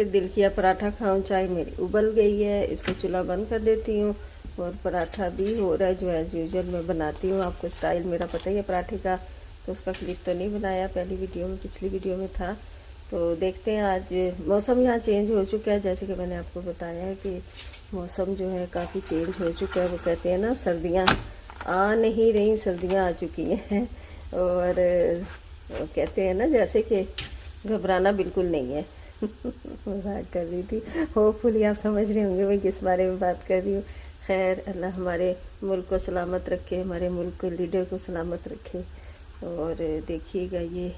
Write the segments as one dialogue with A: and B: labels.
A: फिर दिल किया पराठा खाऊं। चाय मेरी उबल गई है, इसको चूल्हा बंद कर देती हूँ और पराठा भी हो रहा है जो एज यूजुअल मैं बनाती हूँ। आपको स्टाइल मेरा पता ही है पराठे का, तो उसका क्लिप तो नहीं बनाया पहली वीडियो में, पिछली वीडियो में था। तो देखते हैं, आज मौसम यहाँ चेंज हो चुका है, जैसे कि मैंने आपको बताया है कि मौसम जो है काफ़ी चेंज हो चुका है। वो कहते हैं ना सर्दियाँ आ नहीं रही, सर्दियाँ आ चुकी हैं। और कहते हैं ना जैसे कि घबराना बिल्कुल नहीं है। मजाक कर रही थी, होपफुली आप समझ रहे होंगे मैं किस बारे में बात कर रही हूँ। खैर, अल्लाह हमारे मुल्क को सलामत रखे, हमारे मुल्क के लीडर को सलामत रखे। और देखिएगा, ये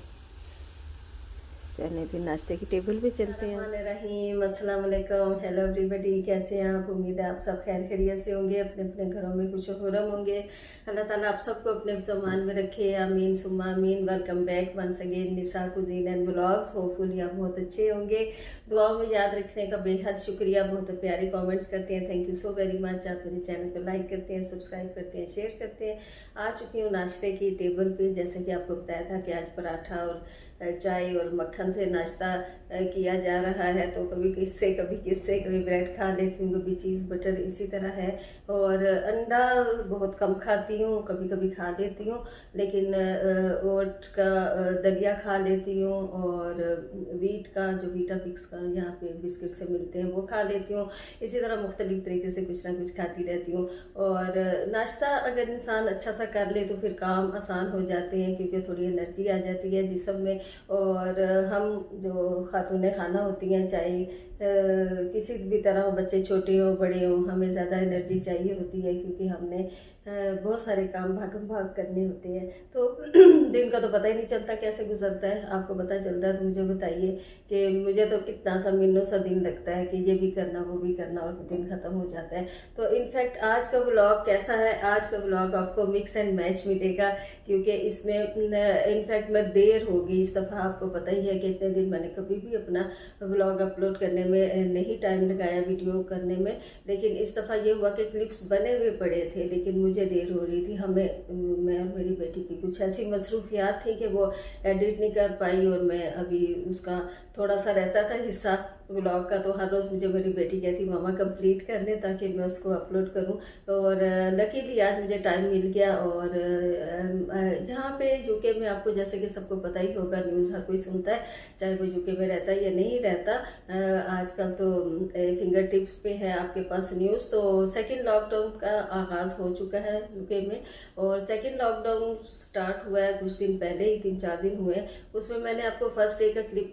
A: चले भी नाश्ते की टेबल पे चलते हैं। रहीम, अस्सलाम वालेकुम, हेलो एवरीबडी, कैसे हैं आप? उम्मीद है आप सब खैर खैरियत से होंगे, अपने अपने घरों में खुश खुरम होंगे। अल्लाह ताला आप सबको अपने सामान में रखे, आमीन सुम्मा आमीन। Welcome back once again Nisa cuisine and vlogs. Hopefully आप बहुत अच्छे होंगे, दुआओं में याद रखने का बेहद शुक्रिया। बहुत प्यारे कमेंट्स करते हैं, thank you so very much. आप मेरे चैनल को लाइक करते हैं, सब्सक्राइब करते हैं, शेयर करते हैं। आ चुकी हूँ नाश्ते की टेबल पे, जैसे कि आपको बताया था कि आज पराठा और चाय और मक्खन से नाश्ता किया जा रहा है। तो कभी किससे कभी ब्रेड खा लेती हूँ, कभी चीज़ बटर, इसी तरह है। और अंडा बहुत कम खाती हूँ, कभी कभी खा लेती हूँ, लेकिन ओट का दलिया खा लेती हूँ, और वीट का जो वीटा पिक्स का यहाँ पे बिस्किट से मिलते हैं वो खा लेती हूँ। इसी तरह मुख्तलिफ तरीके से कुछ ना कुछ खाती रहती हूँ। और नाश्ता अगर इंसान अच्छा सा कर ले तो फिर काम आसान हो जाते हैं, क्योंकि थोड़ी एनर्जी आ जाती है जिस्म में। और हम जो खातून खाना होती हैं, चाहे किसी भी तरह हो, बच्चे छोटे हो बड़े हो, हमें ज़्यादा एनर्जी चाहिए होती है, क्योंकि हमने बहुत सारे काम भागम भाग करने होते हैं। तो दिन का तो पता ही नहीं चलता कैसे गुजरता है। आपको पता चलता है तो मुझे बताइए, कि मुझे तो कितना सा मिनों सा दिन लगता है कि ये भी करना वो भी करना, और दिन ख़त्म हो जाता है। तो इनफैक्ट आज का व्लॉग कैसा है, आज का व्लॉग आपको मिक्स एंड मैच मिलेगा, क्योंकि इसमें इनफैक्ट मैं देर हो गई इस दफ़ा। आपको पता ही है कि इतने दिन मैंने कभी भी अपना व्लॉग अपलोड करने में नहीं टाइम लगाया, वीडियो करने में। लेकिन इस दफ़ा ये हुआ कि क्लिप्स बने हुए पड़े थे, लेकिन मुझे देर हो रही थी। मैं और मेरी बेटी की कुछ ऐसी मसरूफियात थी कि वो एडिट नहीं कर पाई, और मैं अभी उसका थोड़ा सा रहता था हिस्सा व्लॉग का, तो हर रोज़ मुझे मेरी बेटी कहती मामा कंप्लीट कर ले ताकि मैं उसको अपलोड करूं। और लकीली आज मुझे टाइम मिल गया। और जहाँ पे यूके में, आपको जैसे कि सबको पता ही होगा, न्यूज़ हर कोई सुनता है, चाहे वो यूके में रहता है या नहीं रहता। आजकल तो फिंगर टिप्स पे है आपके पास न्यूज़। तो सेकेंड लॉकडाउन का आगाज़ हो चुका है यूके में, और सेकेंड लॉकडाउन स्टार्ट हुआ है कुछ दिन पहले ही, 3-4 दिन हुए। उसमें मैंने आपको फर्स्ट डे का क्लिप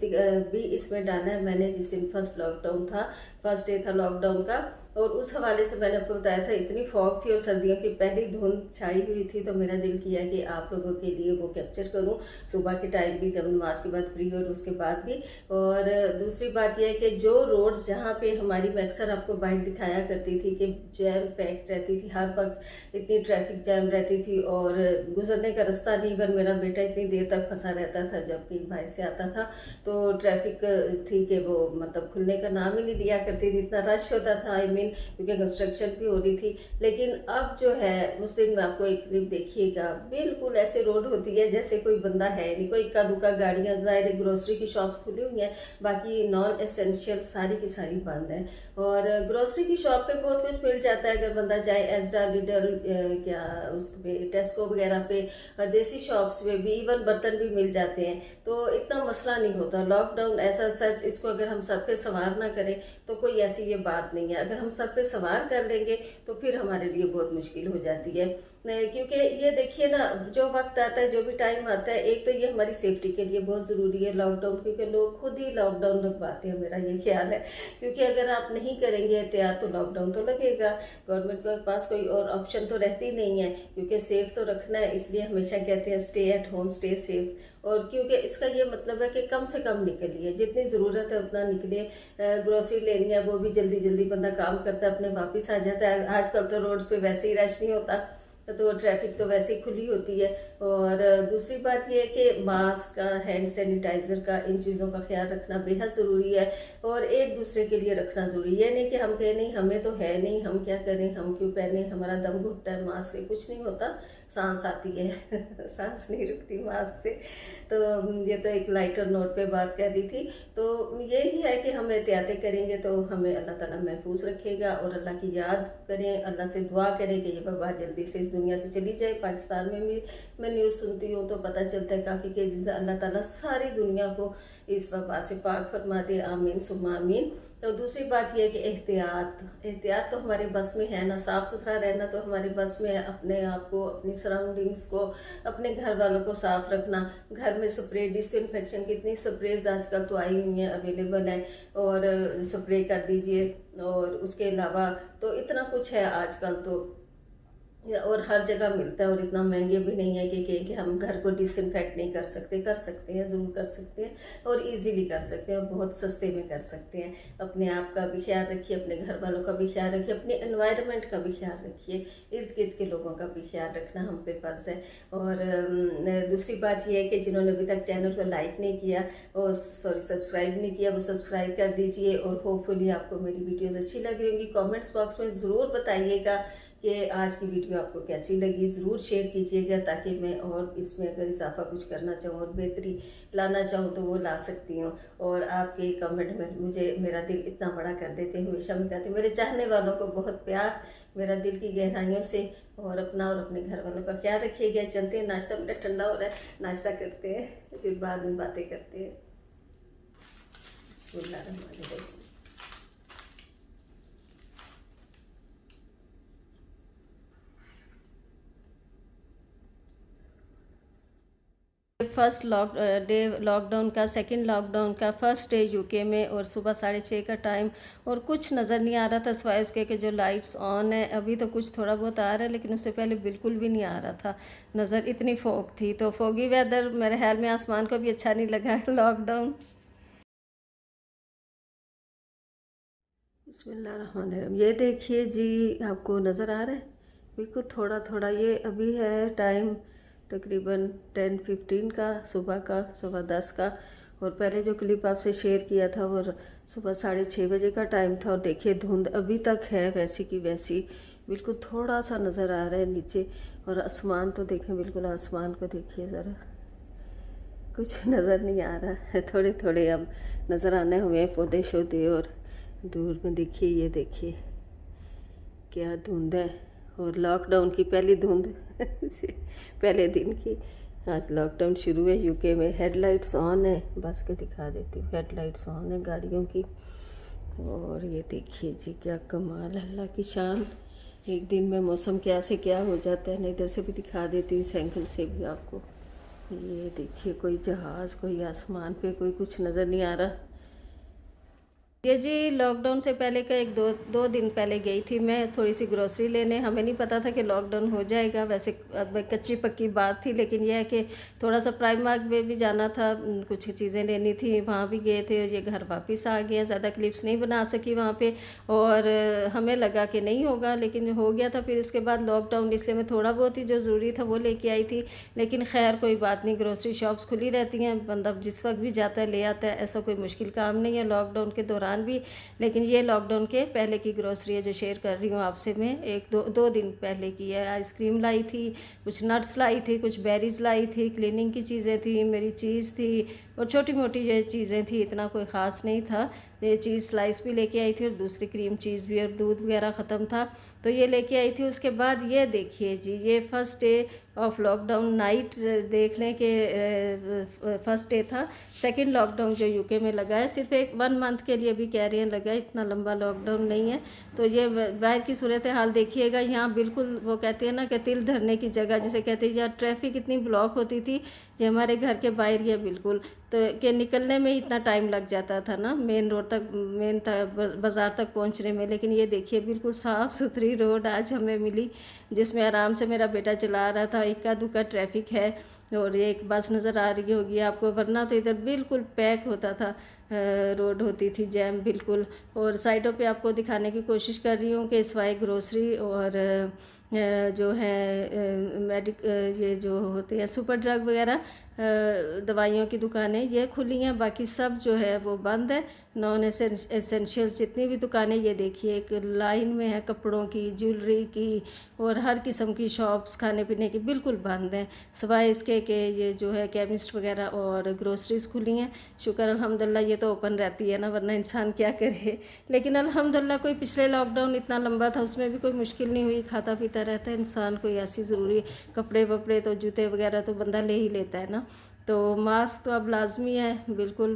A: भी इसमें डाला है। मैंने जिस दिन फर्स्ट लॉकडाउन था, फर्स्ट डे था लॉकडाउन का, और उस हवाले से मैंने आपको बताया था इतनी फॉग थी और सर्दियों की पहली धुंध छाई हुई थी। तो मेरा दिल किया कि आप लोगों के लिए वो कैप्चर करूं, सुबह के टाइम भी जब नमाज के बाद फ्री, और उसके बाद भी। और दूसरी बात यह है कि जो रोड्स जहां पे हमारी, मैं अक्सर आपको बाइक दिखाया करती थी कि जैम पैक्ड रहती थी, हर वक्त इतनी ट्रैफिक जैम रहती थी, और गुजरने का रास्ता नहीं। पर मेरा बेटा इतनी देर तक फंसा रहता था जब कहीं बाहर से आता था, तो ट्रैफिक थी कि वो मतलब खुलने का नाम ही नहीं लिया करती थी, इतना रश होता था। आई मीन क्योंकि कंस्ट्रक्शन भी हो रही थी। लेकिन अब जो है, उस दिन में आपको एक क्लिप देखिएगा, बिल्कुल ऐसे रोड होती है जैसे कोई बंदा है नहीं, कोई इक्का दुक्का गाड़ियाँ, ज़ाहिर ग्रोसरी की शॉप्स खुली हुई हैं, बाकी नॉन एसेंशियल सारी की सारी बंद हैं। और ग्रोसरी की शॉप पे बहुत कुछ मिल जाता है अगर बंदा चाहे, एजडा, लिडल, क्या उस पे टेस्को वगैरह पे, देसी शॉप्स में भी इवन बर्तन भी मिल जाते हैं, तो इतना मसला नहीं होता। लॉकडाउन ऐसा सच, इसको अगर हम सर पे सवार ना करें तो कोई ऐसी ये बात नहीं है। अगर हम सर पे सवार कर लेंगे तो फिर हमारे लिए बहुत मुश्किल हो जाती है, क्योंकि ये देखिए ना, जो वक्त आता है, जो भी टाइम आता है, एक तो ये हमारी सेफ्टी के लिए बहुत ज़रूरी है लॉकडाउन, क्योंकि लोग खुद ही लॉकडाउन लगवाते हैं, मेरा ये ख्याल है। क्योंकि अगर आप नहीं करेंगे एहतियात तो लॉकडाउन तो लगेगा। गवर्नमेंट के पास कोई और ऑप्शन तो रहती नहीं है, क्योंकि सेफ तो रखना है, इसलिए हमेशा कहते हैं stay at home, stay safe. और क्योंकि इसका ये मतलब है कि कम से कम निकलिए, जितनी ज़रूरत है उतना निकलिए। ग्रोसरी लेनी है वो भी जल्दी जल्दी बंदा काम करता है, अपने वापस आ जाता है। आजकल तो रोड पे वैसे ही रश नहीं होता, तो ट्रैफिक तो वैसे ही खुली होती है। और दूसरी बात यह है कि मास्क का, हैंड सैनिटाइज़र का, इन चीज़ों का ख्याल रखना बेहद ज़रूरी है और एक दूसरे के लिए रखना ज़रूरी है। नहीं कि हम कहें नहीं हमें तो है नहीं, हम क्या करें, हम क्यों पहने, हमारा दम घुटता है मास्क से, कुछ नहीं होता, सांस आती है सांस नहीं रुकती मास्क से। तो ये तो एक लाइटर नोट पे बात कर रही थी। तो यही है कि हम एहतियातें करेंगे तो हमें अल्लाह ताला महफूज रखेगा और अल्लाह की याद करें, अल्लाह से दुआ करें कि ये वबा जल्दी से इस दुनिया से चली जाए। पाकिस्तान में भी मैं न्यूज़ सुनती हूँ तो पता चलता है काफ़ी केसेस, अल्लाह ताला सारी दुनिया को इस वबा से पाक फरमा दे, आमीन सुम्मा आमीन। तो दूसरी बात यह है कि एहतियात तो हमारे बस में है ना, साफ़ सुथरा रहना तो हमारे बस में है। अपने आप को, अपनी सराउंडिंग्स को, अपने घर वालों को साफ़ रखना, घर में स्प्रे, डिसइंफेक्शन, कितनी स्प्रेज आजकल तो आई हुई हैं, अवेलेबल हैं, और स्प्रे कर दीजिए। और उसके अलावा तो इतना कुछ है आजकल तो, और हर जगह मिलता है, और इतना महंगे भी नहीं है कि हम घर को डिसइंफेक्ट नहीं कर सकते। कर सकते हैं, ज़रूर कर सकते हैं, और इजीली कर सकते हैं, और बहुत सस्ते में कर सकते हैं। अपने आप का भी ख्याल रखिए, अपने घर वालों का भी ख्याल रखिए, अपने एनवायरनमेंट का भी ख्याल रखिए, इर्द गिर्द के लोगों का भी ख्याल रखना हम पे फ़र्ज़ है। और दूसरी बात यह है कि जिन्होंने अभी तक चैनल को लाइक नहीं किया और सब्सक्राइब नहीं किया, वो सब्सक्राइब कर दीजिए। और होपफुली आपको मेरी वीडियोज़ अच्छी लग रही होंगी। कॉमेंट्स बॉक्स में ज़रूर बताइएगा कि आज की वीडियो आपको कैसी लगी, ज़रूर शेयर कीजिएगा, ताकि मैं और इसमें अगर इजाफा कुछ करना चाहूँ और बेहतरी लाना चाहूँ तो वो ला सकती हूँ। और आपके कमेंट में मुझे मेरा दिल इतना बड़ा कर देते हैं। हमेशा मैं कहती हूँ मेरे चाहने वालों को बहुत प्यार, मेरा दिल की गहराइयों से। और अपना और अपने घर वालों का ख्याल रखिएगा। चलते हैं, नाश्ता मेरा ठंडा हो रहा है, नाश्ता करते हैं, फिर बाद में बातें करते हैं। बिस्मिल्लाहिर्रहमानिर्रहीम। फर्स्ट लॉकडाउन का, सेकंड लॉकडाउन का फर्स्ट डे यूके में, और सुबह 6:30 का टाइम, और कुछ नज़र नहीं आ रहा था सिवाय इसके कि जो लाइट्स ऑन है। अभी तो कुछ थोड़ा बहुत आ रहा है, लेकिन उससे पहले बिल्कुल भी नहीं आ रहा था नज़र, इतनी फॉग थी। तो फॉगी वेदर मेरे ख्याल में आसमान को भी अच्छा नहीं लगा है। लॉकडाउन। बिस्मिल्लाहिर्रहमानिर्रहीम। ये देखिए जी, आपको नज़र आ रहा है बिल्कुल थोड़ा थोड़ा। ये अभी है टाइम तकरीबन 10:15 का, सुबह 10 का। और पहले जो क्लिप आपसे शेयर किया था वो सुबह 6:30 बजे का टाइम था। और देखिए धुंध अभी तक है वैसी की वैसी, बिल्कुल थोड़ा सा नज़र आ रहा है नीचे। और आसमान तो देखें, बिल्कुल आसमान को देखिए ज़रा, कुछ नज़र नहीं आ रहा है। थोड़े थोड़े अब नज़र आने हुए पौधे शौधे। और दूर में देखिए, ये देखिए क्या धुंध है। और लॉकडाउन की पहली धुंध पहले दिन की। आज लॉकडाउन शुरू है यूके में। हेडलाइट्स ऑन है, बस के दिखा देती हूँ, हेडलाइट्स ऑन है गाड़ियों की। और ये देखिए जी, क्या कमाल, अल्लाह की शान। एक दिन में मौसम क्या से क्या हो जाता है। मैं इधर से भी दिखा देती हूँ, इस एंगल से भी आपको। ये देखिए, कोई जहाज़, कोई आसमान पे, कोई कुछ नज़र नहीं आ रहा। ये जी लॉकडाउन से पहले का दो दिन पहले गई थी मैं थोड़ी सी ग्रोसरी लेने। हमें नहीं पता था कि लॉकडाउन हो जाएगा, वैसे कच्ची पक्की बात थी। लेकिन यह है कि थोड़ा सा प्राइम मार्ट में भी जाना था, कुछ चीज़ें लेनी थी, वहाँ भी गए थे। और ये घर वापस आ गया, ज़्यादा क्लिप्स नहीं बना सकी वहाँ पे। और हमें लगा कि नहीं होगा, लेकिन हो गया था। फिर इसके बाद लॉकडाउन, इसलिए मैं थोड़ा बहुत ही जो ज़रूरी था वो लेके आई थी। लेकिन खैर कोई बात नहीं, ग्रोसरी शॉप्स खुली रहती हैं, बंदा जिस वक्त भी जाता है ले आता है, ऐसा कोई मुश्किल काम नहीं है लॉकडाउन के दौरान भी। लेकिन ये लॉकडाउन के पहले की ग्रोसरी है जो शेयर कर रही हूँ आपसे मैं। दो दिन पहले की है। आइसक्रीम लाई थी, कुछ नट्स लाई थी, कुछ बेरीज लाई थी, क्लीनिंग की चीज़ें थी, मेरी चीज़ थी, और छोटी मोटी ये चीज़ें थी, इतना कोई ख़ास नहीं था। ये चीज़ स्लाइस भी लेके आई थी, और दूसरी क्रीम चीज़ भी, और दूध वगैरह ख़त्म था तो ये लेके आई थी। उसके बाद ये देखिए जी, ये first day of lockdown night देख लें कि फर्स्ट डे था। सेकंड लॉकडाउन जो यूके में लगा है, सिर्फ 1 मंथ के लिए भी कह रहे हैं लगा है, इतना लंबा लॉकडाउन नहीं है। तो ये बाहर की सूरत हाल देखिएगा। यहाँ बिल्कुल वो कहते हैं ना कि तिल धरने की जगह जिसे कहते हैं, यहाँ ट्रैफिक इतनी ब्लॉक होती थी, ये हमारे घर के बाहर ही है बिल्कुल। तो कि निकलने में इतना टाइम लग जाता था ना, मेन रोड तक, मेन बाज़ार तक पहुंचने में। लेकिन ये देखिए बिल्कुल साफ़ सुथरी रोड आज हमें मिली, जिसमें आराम से मेरा बेटा चला रहा था। इक्का दुक्का ट्रैफिक है, और ये एक बस नज़र आ रही होगी आपको, वरना तो इधर बिल्कुल पैक होता था, रोड होती थी जैम बिल्कुल। और साइडों पे आपको दिखाने की कोशिश कर रही हूँ कि सिवाय ग्रोसरी और जो है ये जो होते हैं सुपर ड्रग वगैरह दवाइयों की दुकानें ये खुली हैं, बाकी सब जो है वो बंद है। नॉन एसेंशियल्स जितनी भी दुकानें ये देखिए एक लाइन में है, कपड़ों की, ज्वेलरी की और हर किस्म की शॉप्स खाने पीने की बिल्कुल बंद हैं, सिवाय इसके कि ये जो है केमिस्ट वगैरह और ग्रोसरीज खुली हैं। शुक्र अल्हम्दुलिल्लाह ये तो ओपन रहती है ना, वरना इंसान क्या करे। लेकिन अल्हम्दुलिल्लाह कोई पिछले लॉकडाउन इतना लंबा था उसमें भी कोई मुश्किल नहीं हुई, खाता पीता रहता है इंसान। कोई ऐसी ज़रूरी कपड़े वपड़े तो जूते वगैरह तो बंदा ले ही लेता है ना। तो मास्क तो अब लाजमी है, बिल्कुल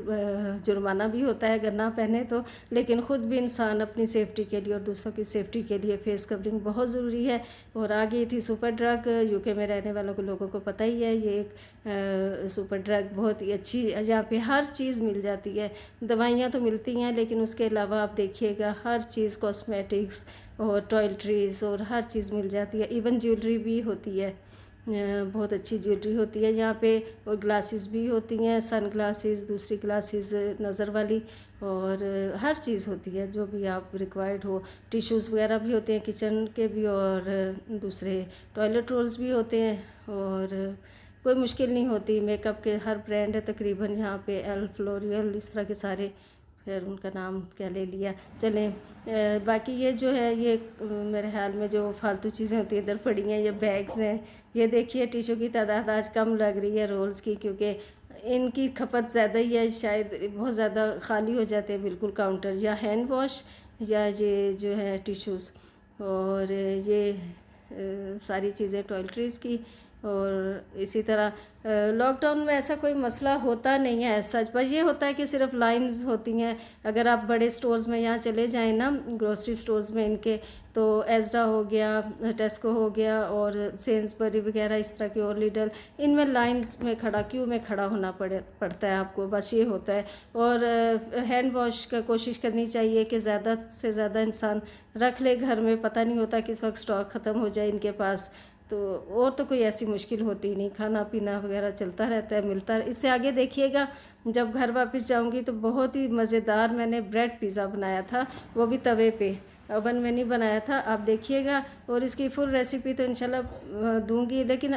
A: जुर्माना भी होता है अगर ना पहने तो, लेकिन ख़ुद भी इंसान अपनी सेफ़्टी के लिए और दूसरों की सेफ़्टी के लिए फ़ेस कवरिंग बहुत ज़रूरी है। और आ गई थी सुपर ड्रग, यूके में रहने वालों को लोगों को पता ही है, ये एक सुपर ड्रग बहुत ही अच्छी, यहाँ पे हर चीज़ मिल जाती है। दवाइयाँ तो मिलती हैं लेकिन उसके अलावा आप देखिएगा हर चीज़, कॉस्मेटिक्स और टॉयलेटरीज़ और हर चीज़ मिल जाती है। इवन ज्वेलरी भी होती है, बहुत अच्छी ज्वेलरी होती है यहाँ पे, और ग्लासेस भी होती हैं, सन ग्लासेस, दूसरी ग्लासेस नज़र वाली, और हर चीज़ होती है जो भी आप रिक्वायर्ड हो। टिश्यूज़ वगैरह भी होते हैं किचन के भी, और दूसरे टॉयलेट रोल्स भी होते हैं, और कोई मुश्किल नहीं होती। मेकअप के हर ब्रांड है तकरीबन यहाँ पे, एल्फ, लॉरियल, इस तरह के सारे, फिर उनका नाम क्या ले लिया, चलें। बाकी ये जो है ये मेरे ख्याल में जो फालतू चीज़ें होती हैं इधर पड़ी हैं, ये बैग्स हैं। ये देखिए टिश्यू की तादाद आज कम लग रही है रोल्स की, क्योंकि इनकी खपत ज़्यादा ही है, शायद बहुत ज़्यादा खाली हो जाते हैं बिल्कुल काउंटर, या हैंड वॉश या ये जो है टिश्यूज़, और ये सारी चीज़ें टॉयलेटरीज़ की। और इसी तरह लॉकडाउन में ऐसा कोई मसला होता नहीं है सच, बस ये होता है कि सिर्फ लाइंस होती हैं। अगर आप बड़े स्टोर्स में यहाँ चले जाएं ना, ग्रोसरी स्टोर्स में इनके, तो एस्डा हो गया, टेस्को हो गया और सेंसबरी वगैरह इस तरह के, और लिडल, इनमें लाइंस में खड़ा, क्यू में खड़ा होना पड़ता है आपको, बस ये होता है। और हैंड वॉश का कोशिश करनी चाहिए कि ज़्यादा से ज़्यादा इंसान रख ले घर में, पता नहीं होता किस वक्त स्टॉक ख़त्म हो जाए इनके पास। तो और तो कोई ऐसी मुश्किल होती नहीं, खाना पीना वगैरह चलता रहता है, मिलता है। इससे आगे देखिएगा जब घर वापस जाऊंगी तो बहुत ही मज़ेदार मैंने ब्रेड पिज़्ज़ा बनाया था, वो भी तवे पे, ओवन में नहीं बनाया था, आप देखिएगा। और इसकी फुल रेसिपी तो इंशाल्लाह दूंगी, लेकिन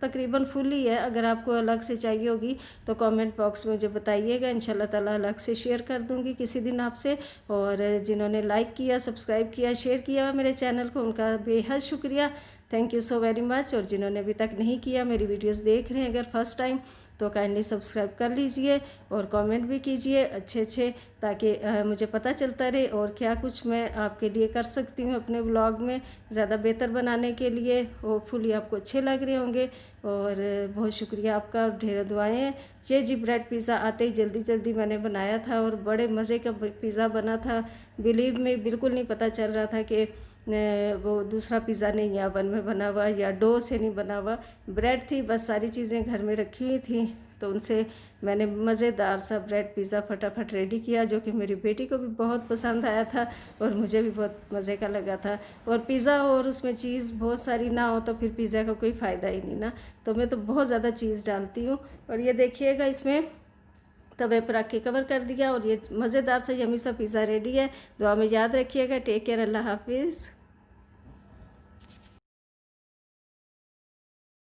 A: तकरीबन फुल ही है। अगर आपको अलग से चाहिए होगी तो कमेंट बॉक्स में मुझे बताइएगा, इंशाल्लाह ताला अलग से शेयर कर दूंगी किसी दिन आपसे। और जिन्होंने लाइक किया, सब्सक्राइब किया, शेयर किया मेरे चैनल को, उनका बेहद शुक्रिया, thank you so very much. और जिन्होंने अभी तक नहीं किया, मेरी वीडियोस देख रहे हैं अगर फर्स्ट टाइम, तो काइंडली सब्सक्राइब कर लीजिए और कमेंट भी कीजिए अच्छे, ताकि मुझे पता चलता रहे और क्या कुछ मैं आपके लिए कर सकती हूँ अपने व्लॉग में ज़्यादा बेहतर बनाने के लिए। होपफुली आपको अच्छे लग रहे होंगे, और बहुत शुक्रिया आपका, ढेर दुआएं हैं। ये जी ब्रेड पिज़्ज़ा आते ही जल्दी मैंने बनाया था, और बड़े मज़े का पिज़्ज़ा बना था। बिलीव में बिल्कुल नहीं पता चल रहा था कि वो दूसरा पिज़्ज़ा नहीं है, ओवन में बना हुआ या डो से नहीं बना हुआ, ब्रेड थी, बस सारी चीज़ें घर में रखी हुई थी, तो उनसे मैंने मज़ेदार सा ब्रेड पिज़्ज़ा फटाफट रेडी किया, जो कि मेरी बेटी को भी बहुत पसंद आया था और मुझे भी बहुत मज़े का लगा था। और पिज़्ज़ा और उसमें चीज़ बहुत सारी ना हो तो फिर पिज़्ज़ा का कोई फ़ायदा ही नहीं ना, तो मैं तो बहुत ज़्यादा चीज़ डालती हूँ। और ये देखिएगा इसमें तवे पर रख के कवर कर दिया, और ये मज़ेदार सा यम्मी सा पिज़्ज़ा रेडी है। दुआ में याद रखिएगा। टेक केयर, अल्लाह हाफिज़।